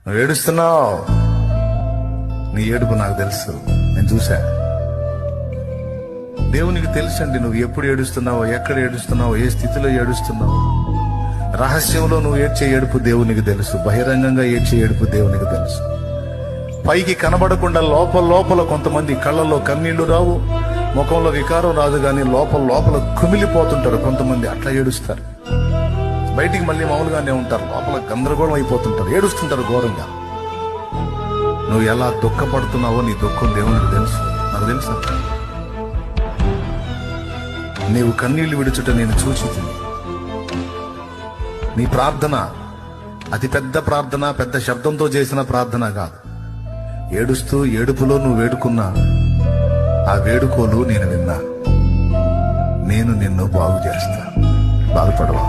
నువ్వు ఏడుస్తున్నావు, నీ ఏడుపు నాకు తెలుసు, నేను చూసా. దేవునికి తెలుసండి నువ్వు ఎప్పుడు ఏడుస్తున్నావో, ఎక్కడ ఏడుస్తున్నావో, ఏ స్థితిలో ఏడుస్తున్నావో. రహస్యంలో నువ్వు ఏడ్చే ఏడుపు దేవునికి తెలుసు, బహిరంగంగా ఏడ్చే ఏడుపు దేవునికి తెలుసు. పైకి కనబడకుండా లోపల లోపల కొంతమంది కళ్ళల్లో కన్నీళ్లు రావు, ముఖంలో వికారం రాదు, కానీ లోపల లోపల కుమిలిపోతుంటారు కొంతమంది. అట్లా ఏడుస్తారు. బయటికి మళ్ళీ మామూలుగానే ఉంటారు, లోపల గందరగోళం అయిపోతుంటారు, ఏడుస్తుంటారు ఘోరంగా. నువ్వు ఎలా దుఃఖపడుతున్నావో నీ దుఃఖం దేవునికి తెలుసు, నాకు తెలుసు. నీవు కన్నీళ్లు విడుచుట నేను చూచితిని. నీ ప్రార్థన అతి పెద్ద ప్రార్థన, పెద్ద శబ్దంతో చేసిన ప్రార్థన కాదు. ఏడుస్తూ ఏడుపులో నువ్వు వేడుకున్నా ఆ వేడుకోలు నేను విన్నా. నేను నిన్ను బాగు చేస్తా, బాగుపడవా.